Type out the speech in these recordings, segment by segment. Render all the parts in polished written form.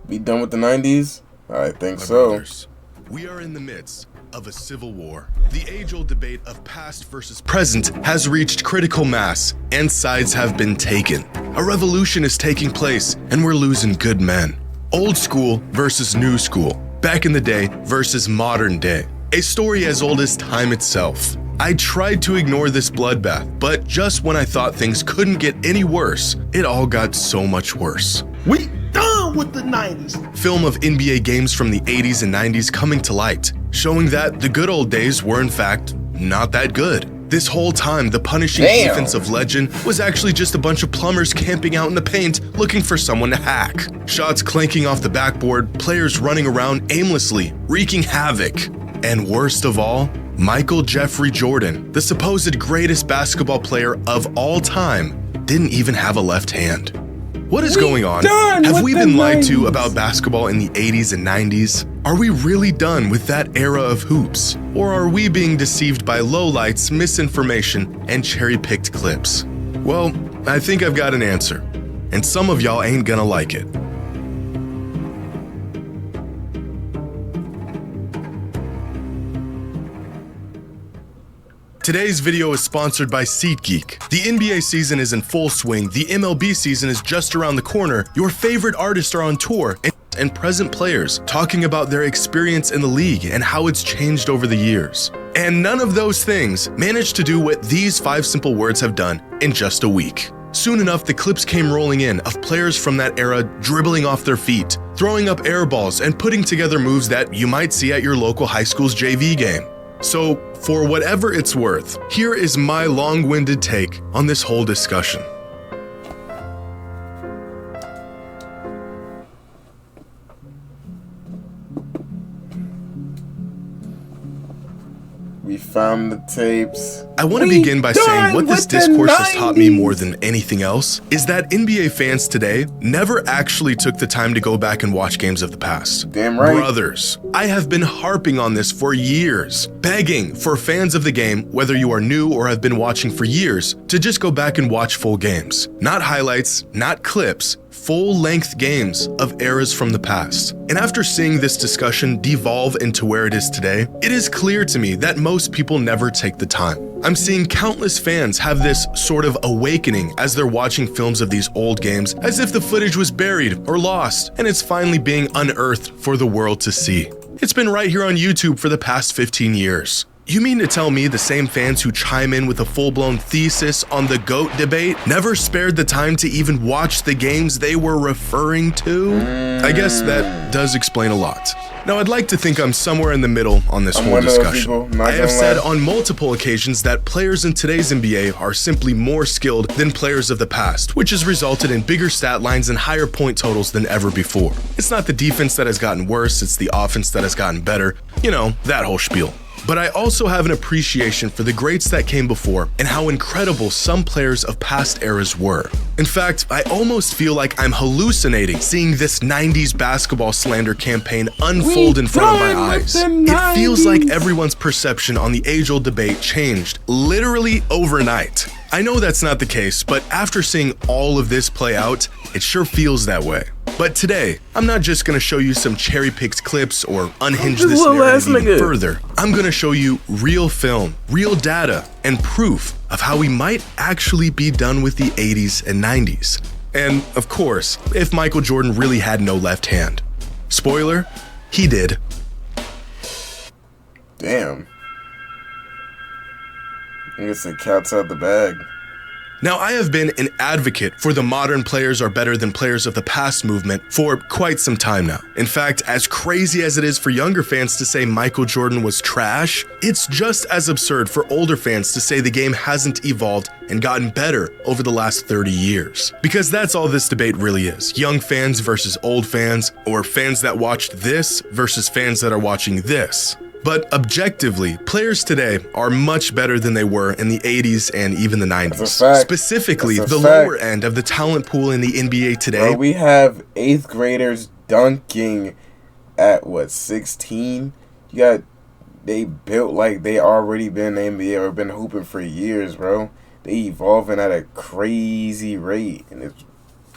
Be done with the 90s? I think My so. brothers, we are in the midst of a civil war. The age-old debate of past versus present has reached critical mass, and sides have been taken. A revolution is taking place, and we're losing good men. Old school versus new school. Back in the day versus modern day. A story as old as time itself. I tried to ignore this bloodbath, but just when I thought things couldn't get any worse, it all got so much worse. We done with the 90s. Film of NBA games from the 80s and 90s coming to light, showing that the good old days were in fact not that good. This whole time, the punishing defense of legend was actually just a bunch of plumbers camping out in the paint looking for someone to hack. Shots clanking off the backboard, players running around aimlessly, wreaking havoc. And worst of all, Michael Jeffrey Jordan, the supposed greatest basketball player of all time, didn't even have a left hand. What is going on? Have we been lied to about basketball in the 80s and 90s? Are we really done with that era of hoops? Or are we being deceived by lowlights, misinformation, and cherry-picked clips? Well, I think I've got an answer, and some of y'all ain't gonna like it. Today's video is sponsored by SeatGeek. The NBA season is in full swing, the MLB season is just around the corner, your favorite artists are on tour, and present players talking about their experience in the league and how it's changed over the years. And none of those things managed to do what these 5 simple words have done in just a week. Soon enough, the clips came rolling in of players from that era dribbling off their feet, throwing up air balls, and putting together moves that you might see at your local high school's JV game. So, for whatever it's worth, here is my long-winded take on this whole discussion. We found the tapes. I want to begin by saying what this discourse has taught me more than anything else is that NBA fans today never actually took the time to go back and watch games of the past. Damn right. Brothers, I have been harping on this for years, begging for fans of the game, whether you are new or have been watching for years, to just go back and watch full games. Not highlights, not clips, full-length games of eras from the past. And after seeing this discussion devolve into where it is today, it is clear to me that most people never take the time. I'm seeing countless fans have this sort of awakening as they're watching films of these old games as if the footage was buried or lost and it's finally being unearthed for the world to see. It's been right here on YouTube for the past 15 years. You mean to tell me the same fans who chime in with a full-blown thesis on the GOAT debate never spared the time to even watch the games they were referring to? I guess that does explain a lot. Now, I'd like to think I'm somewhere in the middle on this whole discussion. I have said on multiple occasions that players in today's NBA are simply more skilled than players of the past, which has resulted in bigger stat lines and higher point totals than ever before. It's not the defense that has gotten worse, it's the offense that has gotten better. You know, that whole spiel. But I also have an appreciation for the greats that came before and how incredible some players of past eras were. In fact, I almost feel like I'm hallucinating seeing this 90s basketball slander campaign unfold in front of my eyes. It feels like everyone's perception on the age-old debate changed literally overnight. I know that's not the case, but after seeing all of this play out, it sure feels that way. But today, I'm not just gonna show you some cherry-picked clips or unhinge this narrative even further. I'm gonna show you real film, real data, and proof of how we might actually be done with the 80s and 90s. And, of course, if Michael Jordan really had no left hand. Spoiler, he did. Damn. I guess the cat's out the bag. Now, I have been an advocate for the modern players are better than players of the past movement for quite some time now. In fact, as crazy as it is for younger fans to say Michael Jordan was trash, it's just as absurd for older fans to say the game hasn't evolved and gotten better over the last 30 years. Because that's all this debate really is. Young fans versus old fans, or fans that watched this versus fans that are watching this. But objectively, players today are much better than they were in the 80s and even the 90s. Specifically, the lower end of the talent pool in the NBA today. Bro, we have 8th graders dunking at, 16? They built like they already been in the NBA or been hooping for years, bro. They evolving at a crazy rate, and it's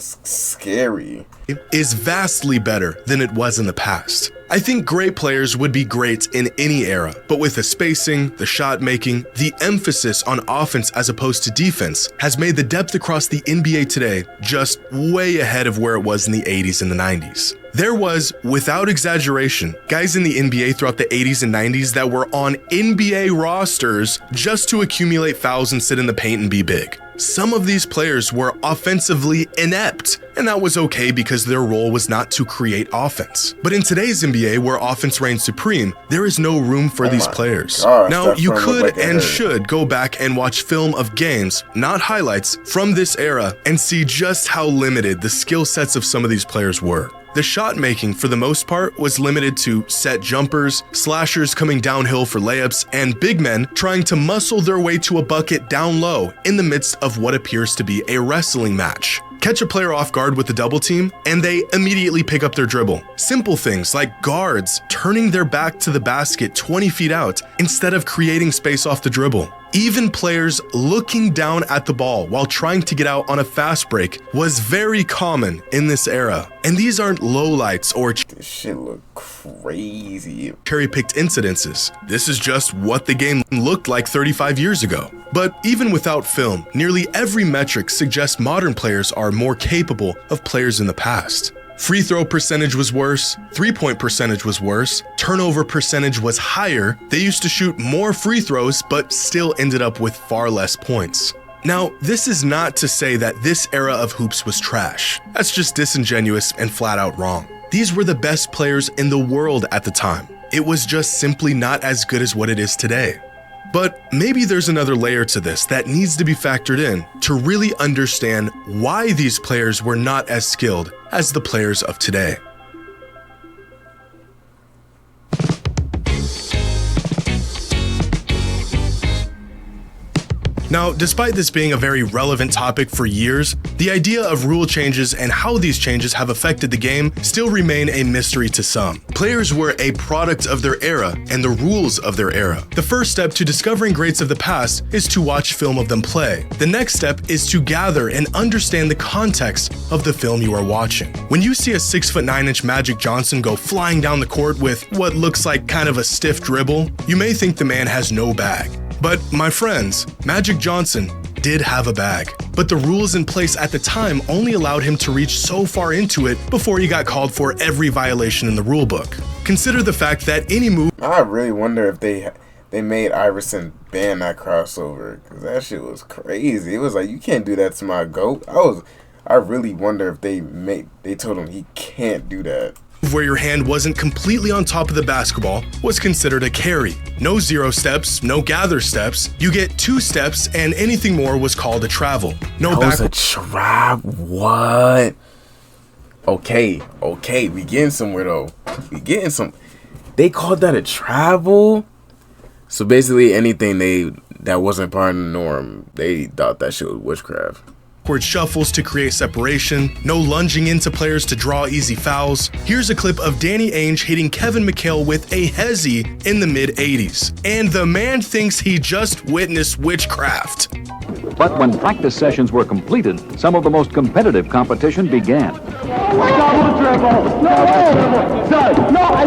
scary. Is vastly better than it was in the past. I think great players would be great in any era, but with the spacing, the shot making, the emphasis on offense as opposed to defense has made the depth across the NBA today just way ahead of where it was in the 80s and the 90s. There was, without exaggeration, guys in the NBA throughout the 80s and 90s that were on NBA rosters just to accumulate fouls and sit in the paint and be big. Some of these players were offensively inept, and that was okay because their role was not to create offense. But in today's NBA, where offense reigns supreme, there is no room for these players. Now, you could and should go back and watch film of games, not highlights, from this era and see just how limited the skill sets of some of these players were. The shot making, for the most part, was limited to set jumpers, slashers coming downhill for layups, and big men trying to muscle their way to a bucket down low in the midst of what appears to be a wrestling match. Catch a player off guard with a double team, and they immediately pick up their dribble. Simple things like guards turning their back to the basket 20 feet out instead of creating space off the dribble. Even players looking down at the ball while trying to get out on a fast break was very common in this era. And these aren't lowlights or This shit look crazy. cherry-picked incidences. This is just what the game looked like 35 years ago. But even without film, nearly every metric suggests modern players are more capable of players in the past. Free throw percentage was worse, three-point percentage was worse, turnover percentage was higher, they used to shoot more free throws but still ended up with far less points. Now, this is not to say that this era of hoops was trash. That's just disingenuous and flat out wrong. These were the best players in the world at the time. It was just simply not as good as what it is today. But maybe there's another layer to this that needs to be factored in to really understand why these players were not as skilled as the players of today. Now, despite this being a very relevant topic for years, the idea of rule changes and how these changes have affected the game still remain a mystery to some. Players were a product of their era and the rules of their era. The first step to discovering greats of the past is to watch film of them play. The next step is to gather and understand the context of the film you are watching. When you see a 6'9" Magic Johnson go flying down the court with what looks like kind of a stiff dribble, you may think the man has no bag. But my friends, Magic Johnson did have a bag, but the rules in place at the time only allowed him to reach so far into it before he got called for every violation in the rulebook. Consider the fact that any move— I really wonder if they made Iverson ban that crossover, because that shit was crazy. It was like, you can't do that to my GOAT. I really wonder if they told him he can't do that. where your hand wasn't completely on top of the basketball was considered a carry. No 0 steps, no gather steps. You get 2 steps, and anything more was called a travel. No back. That was a travel. What? Okay, we getting somewhere though. They called that a travel. So basically, anything that wasn't part of the norm, they thought that shit was witchcraft. Shuffles to create separation, no lunging into players to draw easy fouls. Here's a clip of Danny Ainge hitting Kevin McHale with a hezzy in the mid-80s. And the man thinks he just witnessed witchcraft. But when practice sessions were completed, some of the most competitive competition began. Double dribble! No, I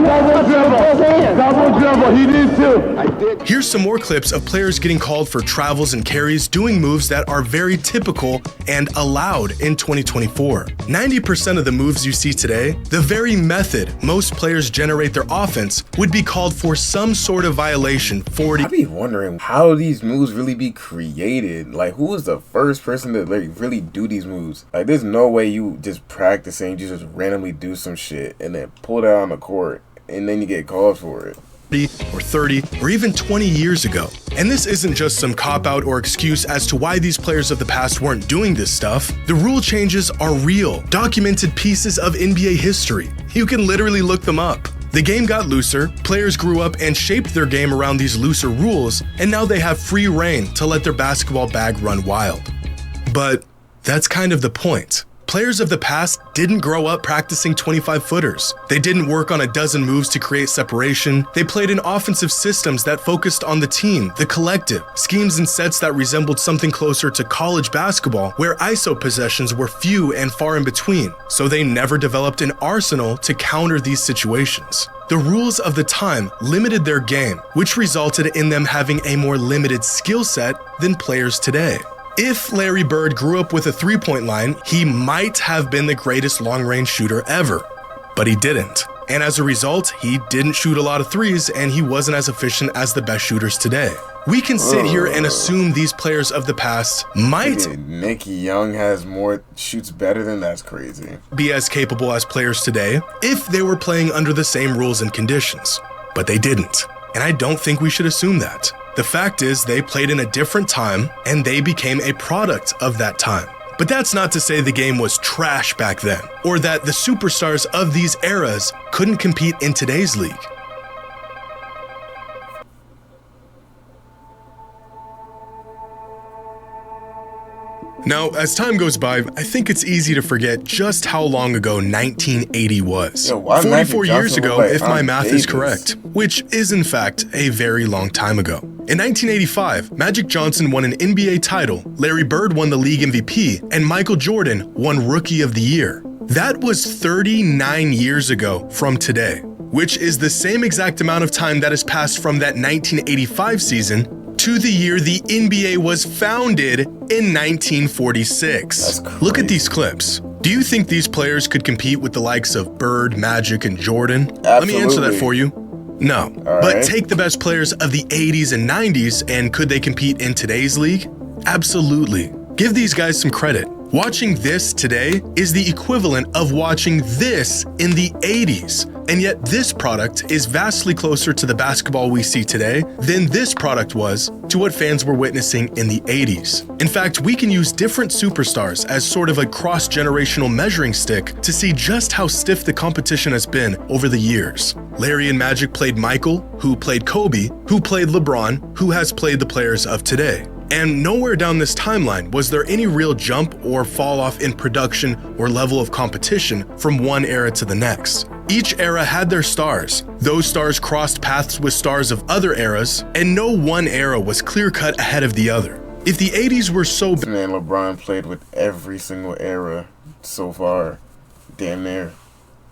double dribble! He did too! I did. Here's some more clips of players getting called for travels and carries, doing moves that are very typical and allowed in 2024. 90% of the moves you see today, the very method most players generate their offense, would be called for some sort of violation. I be wondering how these moves really be created. Like, who was the first person to really do these moves? Like, there's no way you just practicing, you just randomly do some shit and then pull that on the court and then you get called for it. Or 30 or even 20 years ago. And this isn't just some cop-out or excuse as to why these players of the past weren't doing this stuff. The rule changes are real, documented pieces of NBA history. You can literally look them up. The game got looser, players grew up and shaped their game around these looser rules, and now they have free reign to let their basketball bag run wild. But that's kind of the point. Players of the past didn't grow up practicing 25-footers. They didn't work on a dozen moves to create separation. They played in offensive systems that focused on the team, the collective, schemes and sets that resembled something closer to college basketball, where ISO possessions were few and far in between, so they never developed an arsenal to counter these situations. The rules of the time limited their game, which resulted in them having a more limited skill set than players today. If Larry Bird grew up with a three-point line, he might have been the greatest long-range shooter ever, but he didn't. And as a result, he didn't shoot a lot of threes and he wasn't as efficient as the best shooters today. We can sit here and assume these players of the past might Nick Young shoots better than that's crazy. Be as capable as players today if they were playing under the same rules and conditions, but they didn't. And I don't think we should assume that. The fact is they played in a different time and they became a product of that time. But that's not to say the game was trash back then, or that the superstars of these eras couldn't compete in today's league. Now, as time goes by, I think it's easy to forget just how long ago 1980 was. 44 years ago, if my math is correct, which is in fact a very long time ago. In 1985, Magic Johnson won an NBA title, Larry Bird won the league MVP, and Michael Jordan won Rookie of the Year. That was 39 years ago from today, which is the same exact amount of time that has passed from that 1985 season to the year the NBA was founded in 1946. Look at these clips. Do you think these players could compete with the likes of Bird, Magic, and Jordan? Absolutely. Let me answer that for you. No. But take the best players of the 80s and 90s, and could they compete in today's league? Absolutely. Give these guys some credit. Watching this today is the equivalent of watching this in the 80s. And yet this product is vastly closer to the basketball we see today than this product was to what fans were witnessing in the 80s. In fact, we can use different superstars as sort of a cross-generational measuring stick to see just how stiff the competition has been over the years. Larry and Magic played Michael, who played Kobe, who played LeBron, who has played the players of today. And nowhere down this timeline was there any real jump or fall off in production or level of competition from one era to the next. Each era had their stars. Those stars crossed paths with stars of other eras, and no one era was clear-cut ahead of the other. If the 80s were so Man, LeBron played with every single era so far, damn near,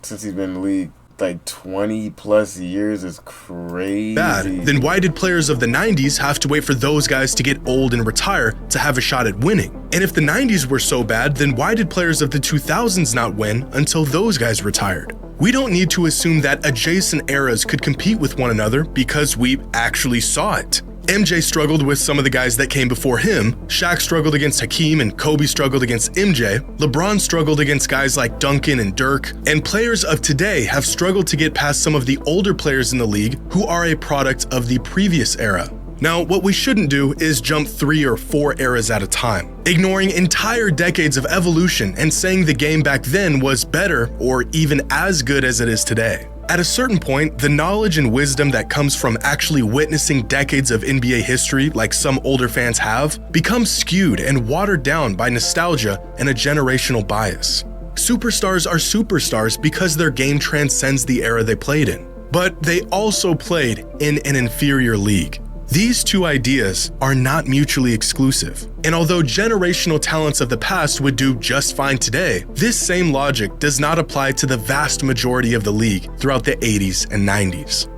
since he's been in the league. Like 20 plus years is crazy. Bad, then why did players of the 90s have to wait for those guys to get old and retire to have a shot at winning? And if the 90s were so bad, then why did players of the 2000s not win until those guys retired? We don't need to assume that adjacent eras could compete with one another because we actually saw it. MJ struggled with some of the guys that came before him, Shaq struggled against Hakeem and Kobe struggled against MJ, LeBron struggled against guys like Duncan and Dirk, and players of today have struggled to get past some of the older players in the league who are a product of the previous era. Now, what we shouldn't do is jump 3 or 4 eras at a time, ignoring entire decades of evolution and saying the game back then was better or even as good as it is today. At a certain point, the knowledge and wisdom that comes from actually witnessing decades of NBA history, like some older fans have, becomes skewed and watered down by nostalgia and a generational bias. Superstars are superstars because their game transcends the era they played in, but they also played in an inferior league. These two ideas are not mutually exclusive, and although generational talents of the past would do just fine today, this same logic does not apply to the vast majority of the league throughout the 80s and 90s.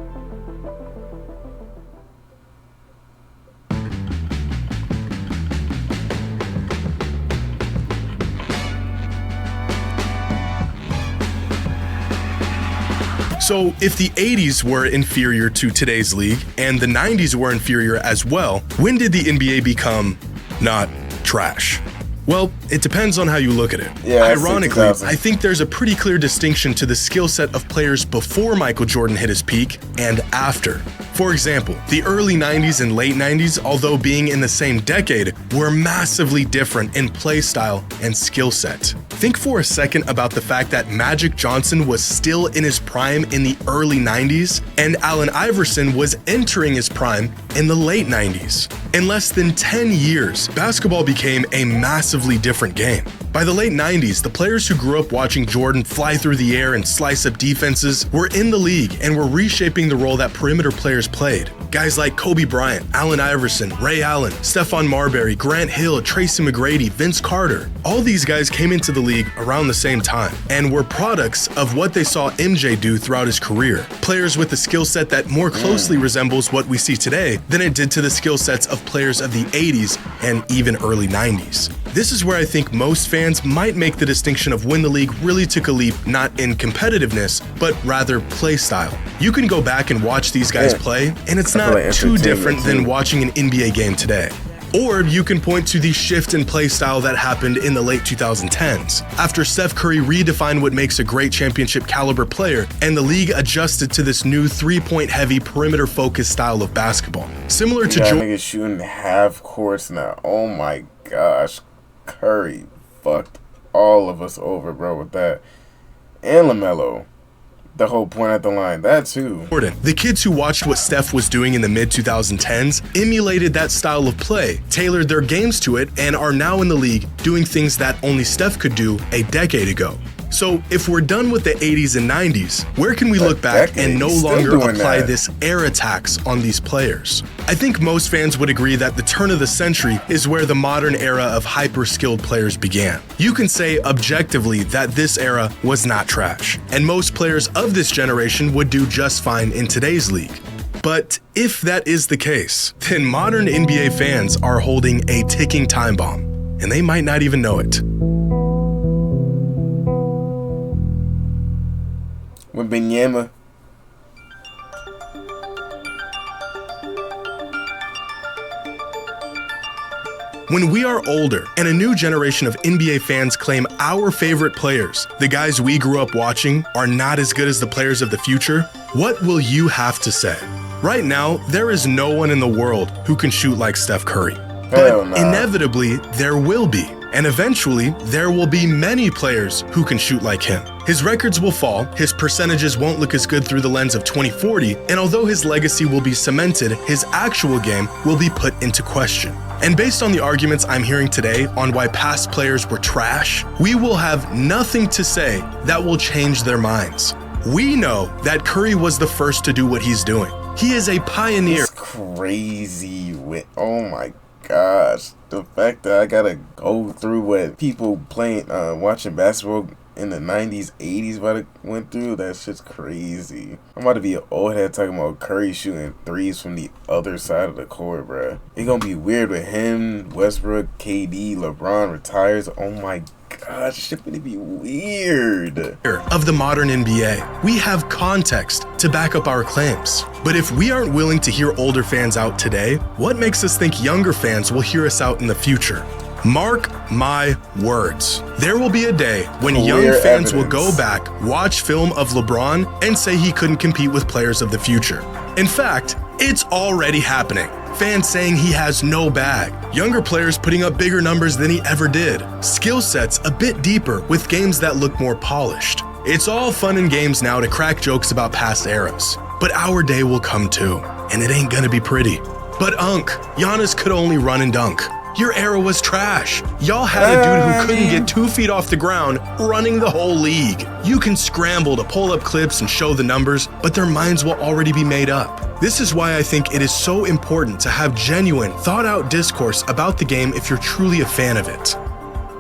So if the 80s were inferior to today's league and the 90s were inferior as well, when did the NBA become not trash? Well, it depends on how you look at it. Ironically, I think there's a pretty clear distinction to the skill set of players before Michael Jordan hit his peak and after. For example, the early 90s and late 90s, although being in the same decade, were massively different in play style and skill set. Think for a second about the fact that Magic Johnson was still in his prime in the early 90s and Allen Iverson was entering his prime in the late 90s. In less than 10 years, basketball became a massively different game. By the late 90s, the players who grew up watching Jordan fly through the air and slice up defenses were in the league and were reshaping the role that perimeter players played. Guys like Kobe Bryant, Allen Iverson, Ray Allen, Stephon Marbury, Grant Hill, Tracy McGrady, Vince Carter. All these guys came into the league around the same time and were products of what they saw MJ do throughout his career. Players with a skill set that more closely resembles what we see today than it did to the skill sets of players of the 80s and even early 90s. This is where I think most fans might make the distinction of when the league really took a leap, not in competitiveness, but rather play style. You can go back and watch these guys play, and it's not too different than watching an NBA game today. Or you can point to the shift in play style that happened in the late 2010s, after Steph Curry redefined what makes a great championship caliber player, and the league adjusted to this new three-point heavy, perimeter-focused style of basketball. Similar to niggas shooting half courts now. Oh my gosh. Curry fucked all of us over, bro, with that. And LaMelo. The whole point at the line, that too. The kids who watched what Steph was doing in the mid-2010s emulated that style of play, tailored their games to it, and are now in the league doing things that only Steph could do a decade ago. So if we're done with the 80s and 90s, where can we look back and no longer apply this era tax on these players? I think most fans would agree that the turn of the century is where the modern era of hyper-skilled players began. You can say objectively that this era was not trash, and most players of this generation would do just fine in today's league. But if that is the case, then modern NBA fans are holding a ticking time bomb, and they might not even know it. With Benyama. When we are older and a new generation of NBA fans claim our favorite players, the guys we grew up watching, are not as good as the players of the future, what will you have to say? Right now, there is no one in the world who can shoot like Steph Curry. But inevitably, there will be. And eventually, there will be many players who can shoot like him. His records will fall, his percentages won't look as good through the lens of 2040, and although his legacy will be cemented, his actual game will be put into question. And based on the arguments I'm hearing today on why past players were trash, we will have nothing to say that will change their minds. We know that Curry was the first to do what he's doing. He is a pioneer. It's crazy with, oh my gosh, the fact that I gotta go through what people playing, watching basketball in the 90s, 80s went through, that shit's crazy. I'm about to be an old head talking about Curry shooting threes from the other side of the court, bruh. It's gonna be weird with him, Westbrook, KD, LeBron retires. Oh my gosh, shit's gonna be weird. Of the modern NBA, we have context to back up our claims. But if we aren't willing to hear older fans out today, what makes us think younger fans will hear us out in the future? Mark my words. There will be a day when young fans will go back, watch film of LeBron, and say he couldn't compete with players of the future. In fact, it's already happening. Fans saying he has no bag. Younger players putting up bigger numbers than he ever did. Skill sets a bit deeper with games that look more polished. It's all fun and games now to crack jokes about past eras. But our day will come too, and it ain't gonna be pretty. But Giannis could only run and dunk. Your era was trash. Y'all had a dude who couldn't get 2 feet off the ground running the whole league. You can scramble to pull up clips and show the numbers, but their minds will already be made up. This is why I think it is so important to have genuine, thought-out discourse about the game if you're truly a fan of it.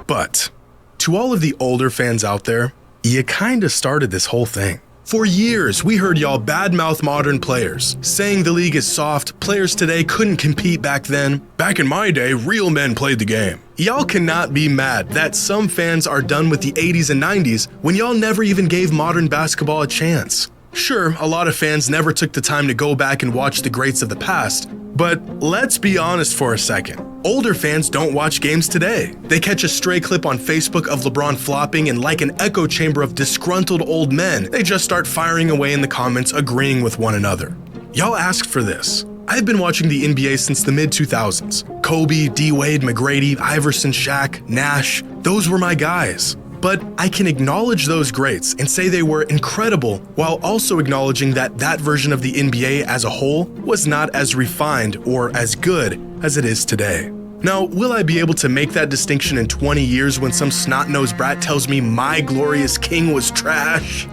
But to all of the older fans out there, you kinda started this whole thing. For years, we heard y'all badmouth modern players, saying the league is soft, players today couldn't compete back then. Back in my day, real men played the game. Y'all cannot be mad that some fans are done with the 80s and 90s when y'all never even gave modern basketball a chance. Sure, a lot of fans never took the time to go back and watch the greats of the past, but let's be honest for a second. Older fans don't watch games today. They catch a stray clip on Facebook of LeBron flopping, and like an echo chamber of disgruntled old men, they just start firing away in the comments, agreeing with one another. Y'all asked for this. I've been watching the NBA since the mid-2000s. Kobe, D-Wade, McGrady, Iverson, Shaq, Nash, those were my guys. But I can acknowledge those greats and say they were incredible while also acknowledging that that version of the NBA as a whole was not as refined or as good as it is today. Now, will I be able to make that distinction in 20 years when some snot-nosed brat tells me my glorious king was trash?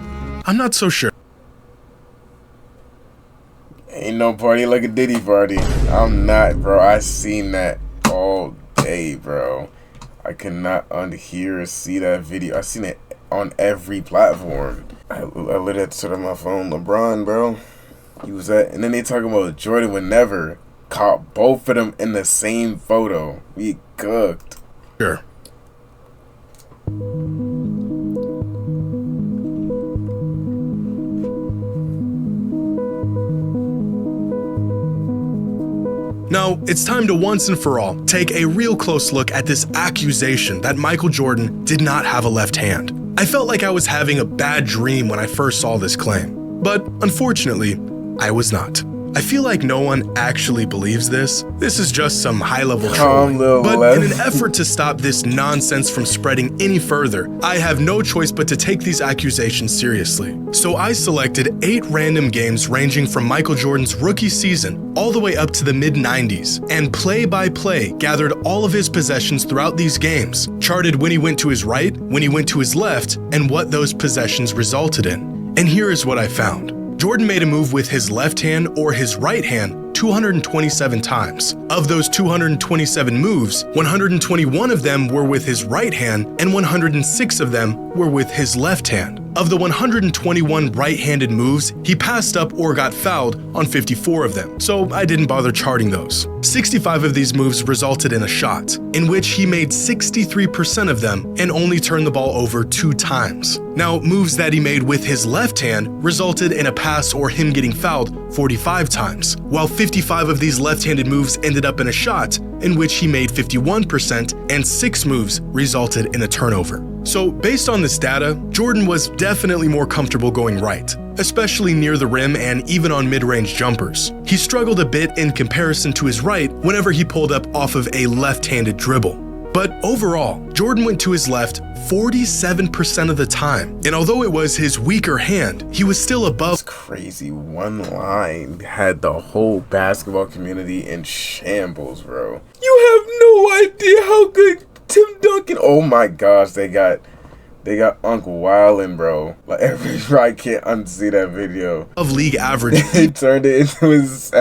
I'm not so sure. Ain't no party like a Diddy party. I'm not, bro. I seen that all day, bro. I cannot unhear or see that video. I seen it on every platform. I lit it to my phone. LeBron, bro. He was at, and then they talking about Jordan would never caught both of them in the same photo. We cooked. Sure. Now, it's time to once and for all take a real close look at this accusation that Michael Jordan did not have a left hand. I felt like I was having a bad dream when I first saw this claim, but unfortunately, I was not. I feel like no one actually believes this. This is just some high-level trolling. But in an effort to stop this nonsense from spreading any further, I have no choice but to take these accusations seriously. So I selected 8 random games ranging from Michael Jordan's rookie season all the way up to the mid-90s, and play by play gathered all of his possessions throughout these games, charted when he went to his right, when he went to his left, and what those possessions resulted in. And here is what I found. Jordan made a move with his left hand or his right hand 227 times. Of those 227 moves, 121 of them were with his right hand and 106 of them were with his left hand. Of the 121 right-handed moves, he passed up or got fouled on 54 of them, so I didn't bother charting those. 65 of these moves resulted in a shot, in which he made 63% of them and only turned the ball over 2 times. Now, moves that he made with his left hand resulted in a pass or him getting fouled 45 times, while 55 of these left-handed moves ended up in a shot, in which he made 51% and 6 moves resulted in a turnover. So based on this data, Jordan was definitely more comfortable going right, especially near the rim and even on mid-range jumpers. He struggled a bit in comparison to his right whenever he pulled up off of a left-handed dribble. But overall, Jordan went to his left 47% of the time, and although it was his weaker hand, he was still above. It's crazy. One line had the whole basketball community in shambles, bro. You have no idea how good Tim Duncan. Oh my gosh, they got Uncle Wildin', bro. Like I can't unsee that video. Of league average. He turned it into his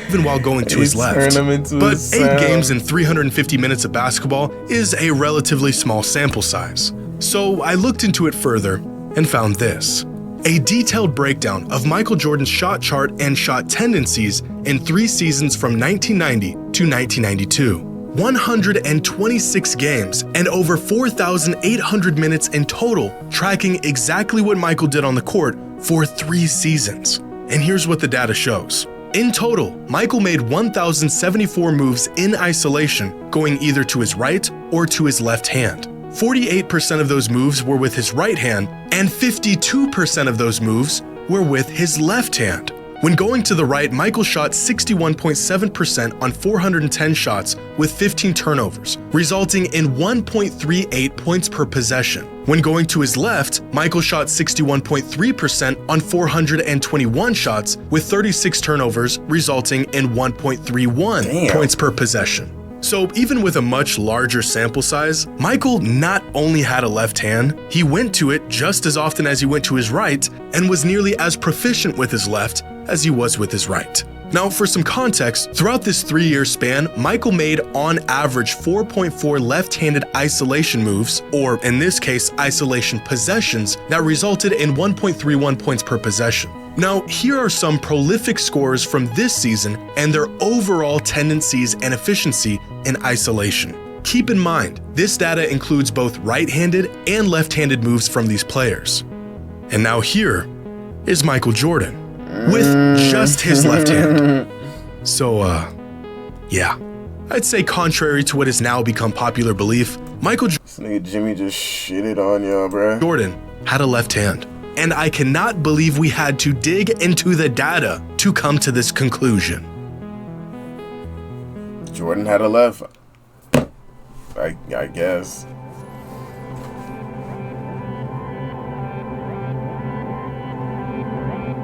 even while going to his left. But 8 games and 350 minutes of basketball is a relatively small sample size. So I looked into it further and found this. A detailed breakdown of Michael Jordan's shot chart and shot tendencies in 3 seasons from 1990 to 1992. 126 games and over 4,800 minutes in total, tracking exactly what Michael did on the court for 3 seasons. And here's what the data shows. In total, Michael made 1,074 moves in isolation, going either to his right or to his left hand. 48% of those moves were with his right hand, and 52% of those moves were with his left hand. When going to the right, Michael shot 61.7% on 410 shots with 15 turnovers, resulting in 1.38 points per possession. When going to his left, Michael shot 61.3% on 421 shots with 36 turnovers, resulting in 1.31 points per possession. So even with a much larger sample size, Michael not only had a left hand, he went to it just as often as he went to his right and was nearly as proficient with his left as he was with his right. Now, for some context, throughout this 3-year span, Michael made on average 4.4 left-handed isolation moves, or in this case, isolation possessions, that resulted in 1.31 points per possession. Now, here are some prolific scorers from this season and their overall tendencies and efficiency in isolation. Keep in mind, this data includes both right-handed and left-handed moves from these players. And now here is Michael Jordan with just his left hand. So, yeah. I'd say contrary to what has now become popular belief, This nigga Jimmy just shitted on y'all, bruh. Jordan had a left hand. And I cannot believe we had to dig into the data to come to this conclusion. Jordan had a left. I guess.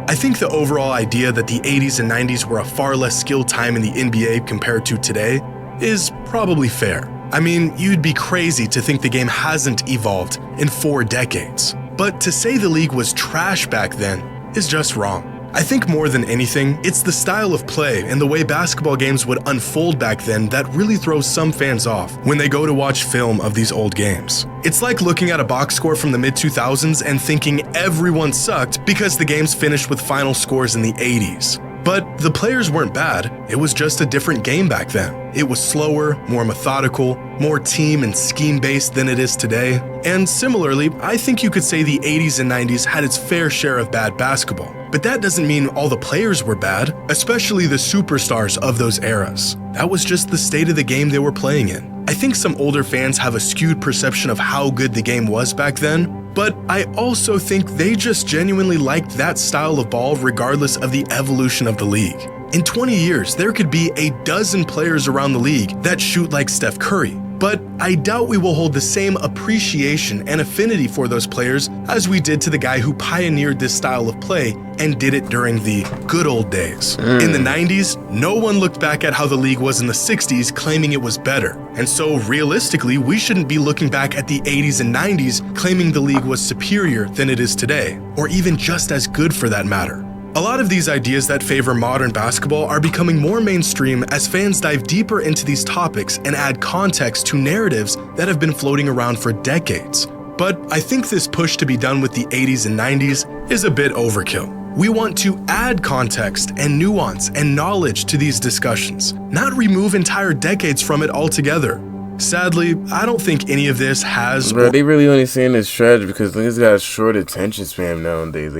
I think the overall idea that the 80s and 90s were a far less skilled time in the NBA compared to today is probably fair. I mean, you'd be crazy to think the game hasn't evolved in 4 decades. But to say the league was trash back then is just wrong. I think more than anything, it's the style of play and the way basketball games would unfold back then that really throws some fans off when they go to watch film of these old games. It's like looking at a box score from the mid-2000s and thinking everyone sucked because the games finished with final scores in the 80s. But the players weren't bad, it was just a different game back then. It was slower, more methodical, more team and scheme-based than it is today. And similarly, I think you could say the 80s and 90s had its fair share of bad basketball. But that doesn't mean all the players were bad, especially the superstars of those eras. That was just the state of the game they were playing in. I think some older fans have a skewed perception of how good the game was back then, but I also think they just genuinely liked that style of ball regardless of the evolution of the league. In 20 years, there could be a dozen players around the league that shoot like Steph Curry, but I doubt we will hold the same appreciation and affinity for those players as we did to the guy who pioneered this style of play and did it during the good old days. In the 90s, no one looked back at how the league was in the 60s claiming it was better. And so realistically, we shouldn't be looking back at the 80s and 90s claiming the league was superior than it is today, or even just as good for that matter. A lot of these ideas that favor modern basketball are becoming more mainstream as fans dive deeper into these topics and add context to narratives that have been floating around for decades. But I think this push to be done with the 80s and 90s is a bit overkill. We want to add context and nuance and knowledge to these discussions, not remove entire decades from it altogether. Sadly, I don't think any of this has... Bro, they really only saying this strategy because niggas got a short attention span nowadays.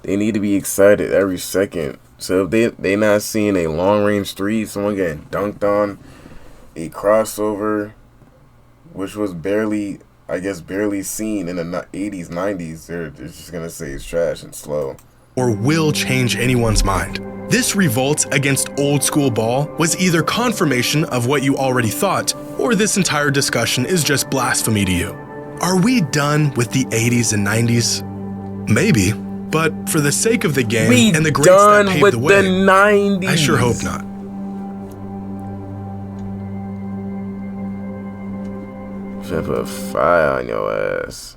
They need to be excited every second. So if they not seeing a long-range three, someone getting dunked on, a crossover, which was barely seen in the 80s, 90s, they're just going to say it's trash and slow. Or will change anyone's mind. This revolt against old school ball was either confirmation of what you already thought, or this entire discussion is just blasphemy to you. Are we done with the 80s and 90s? Maybe. But for the sake of the game and the greats that paved the way, 90s. I sure hope not. Finna put fire on your ass.